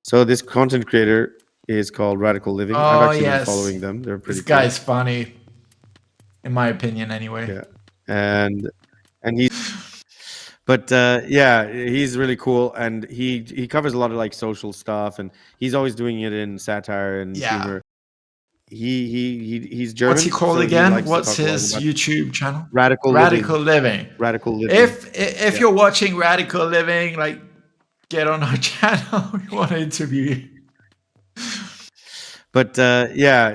So this content creator is called Radical Living. I've Oh actually been yes, following them. They're pretty this cool. guy's funny, in my opinion, anyway. Yeah, and he's really cool, and he covers a lot of like social stuff, and he's always doing it in satire and Yeah. humor. He's German. What's he called so again? likes to What's talk a lot his about YouTube channel? Radical Radical Living. Living. Radical Living. If Yeah. you're watching Radical Living, like, get on our channel. We want to interview you. But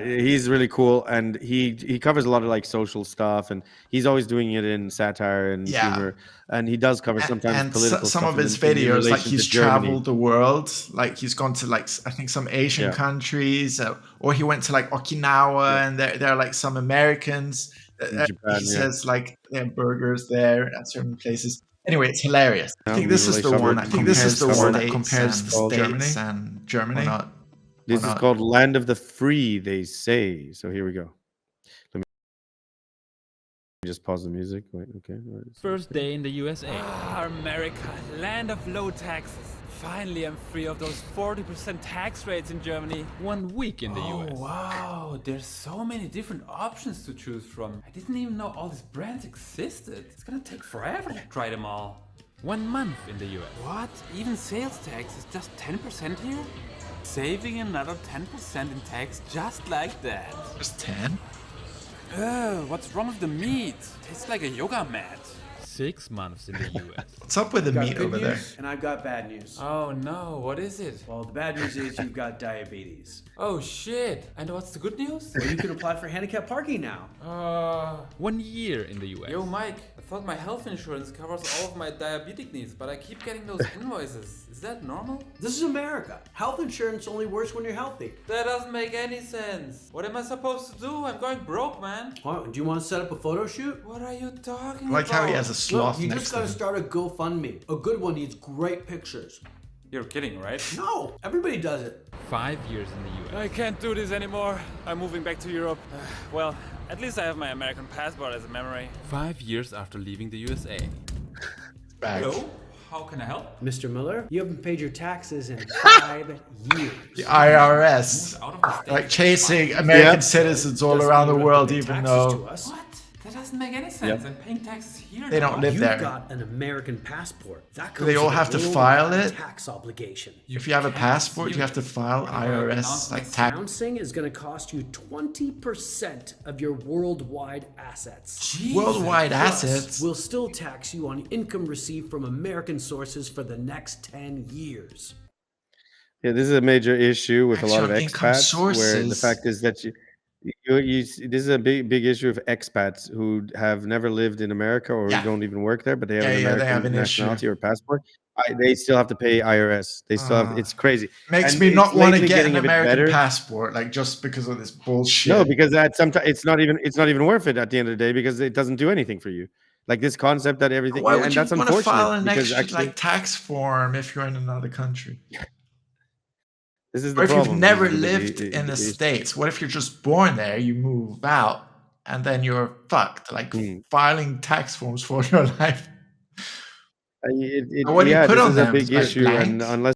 he's really cool, and he covers a lot of like social stuff, and he's always doing it in satire and Yeah. humor, and he does cover sometimes And political some stuff of his in videos, like relation he's to Germany. traveled the world, like he's gone to like I think some Asian Yeah. countries, or he went to like Okinawa, Yeah. and there are like some Americans. Japan, He yeah. says like they have burgers there at certain places. Anyway, it's hilarious. I think we this is the really one. I think this is the one that covered compares the Germany. States and Germany. Or not? This is called Land of the Free, they say. So here we go. Let me just pause the music. Wait, okay. First day in the USA. Ah, America, land of low taxes. Finally, I'm free of those 40% tax rates in Germany. 1 week in the US. Oh, wow. There's so many different options to choose from. I didn't even know all these brands existed. It's gonna take forever to try them all. 1 month in the US. What? Even sales tax is just 10% here? Saving another 10% in tax just like that. Just 10? What's wrong with the meat? Tastes like a yoga mat. 6 months in the US. What's up with the meat over there? And I've got bad news. Oh no, what is it? Well, the bad news is you've got diabetes. Oh shit. And what's the good news? Well, you can apply for handicap parking now. 1 year in the US. Yo, Mike, I thought my health insurance covers all of my diabetic needs, but I keep getting those invoices. Is that normal? This is America. Health insurance only works when you're healthy. That doesn't make any sense. What am I supposed to do? I'm going broke, man. Oh, do you want to set up a photo shoot? What are you talking I like about? how he has a sloth Look, you next just to gotta him. start a GoFundMe. A good one needs great pictures. You're kidding, right? No, everybody does it. 5 years in the US. I can't do this anymore. I'm moving back to Europe. Well, at least I have my American passport as a memory. 5 years after leaving the USA. Back. Hello? How can I help? Mr. Miller, you haven't paid your taxes in 5 years. The IRS. Out of the state. Like chasing American citizens all Doesn't around the mean you world, have to pay even taxes to though us. What? That doesn't make any sense. I'm paying taxes here. they don't live You've there. got an American passport. That comes They all with a have to worldwide file it? tax obligation. If you have a passport, you have to file IRS like tax. Announcing is going to cost you 20% of your worldwide assets. Worldwide Plus, assets. we'll still tax you on income received from American sources for the next 10 years. Yeah, this is a major issue with a lot of Actual income expats. Where the sources. fact is that this is a big issue of expats who have never lived in America or Yeah. who don't even work there, but they have Yeah, an yeah, they American have an nationality issue. or passport. They still have to pay IRS. They still have. It's crazy. Makes And me it's not want to lately get getting an a bit American better. passport, like just because of this bullshit. No, because that sometimes it's not even worth it at the end of the day because it doesn't do anything for you. Like this concept that everything, Why would and you that's want to unfortunate file an because extra actually like tax form if you're in another country? this is the Or if problem. you've never This is the lived big- in the issue. States, what if you're just born there, you move out, and then you're fucked, like filing tax forms for your life? What do you put this on is a them? big Like issue, and blank? unless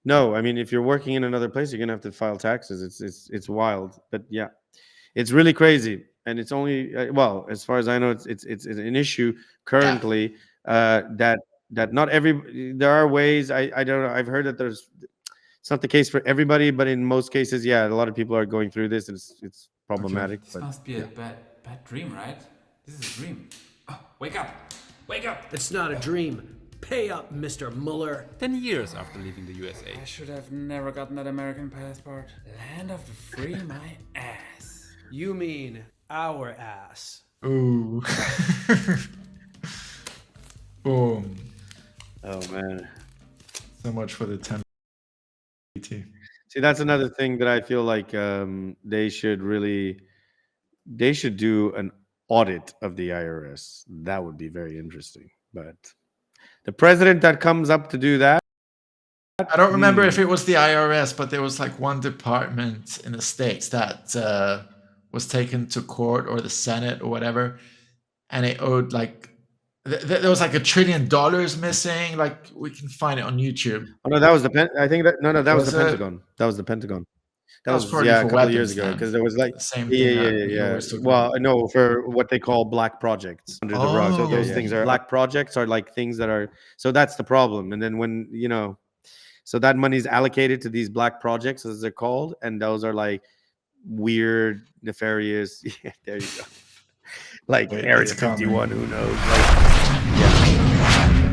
no, I mean, if you're working in another place, you're gonna have to file taxes. It's wild, but yeah, it's really crazy, and it's only well, as far as I know, it's an issue currently that not every there are ways. I don't know. I've heard that it's not the case for everybody, but in most cases, yeah, a lot of people are going through this, and it's problematic. This But must be a bad dream, right? This is a dream. Oh, wake up! Wake up! It's not a dream. Pay up, Mr. Muller. 10 years after leaving the USA. I should have never gotten that American passport. Land of the free, my ass. You mean our ass. Ooh. Boom. oh man. So much for the 10. See, that's another thing that I feel like they should do an audit of the IRS. That would be very interesting. But the president that comes up to do that, I don't remember if it was the IRS, but there was like one department in the States that was taken to court or the Senate or whatever, and it owed like There was like $1 trillion missing. Like we can find it on YouTube. Oh no, that was the I think that that was Was the it? Pentagon. That was the Pentagon. That was probably yeah, for a couple of years weapons ago then. because there was like The same yeah, thing yeah, that yeah, we yeah. always talk Well, about. no, for what they call black projects under the rug. So those Oh. things are black projects are like things that are. So that's the problem. And then when so that money is allocated to these black projects as they're called, and those are like weird, nefarious. Yeah, there you go. Like Wait, Area it's coming. 51. Who knows? Like, yeah.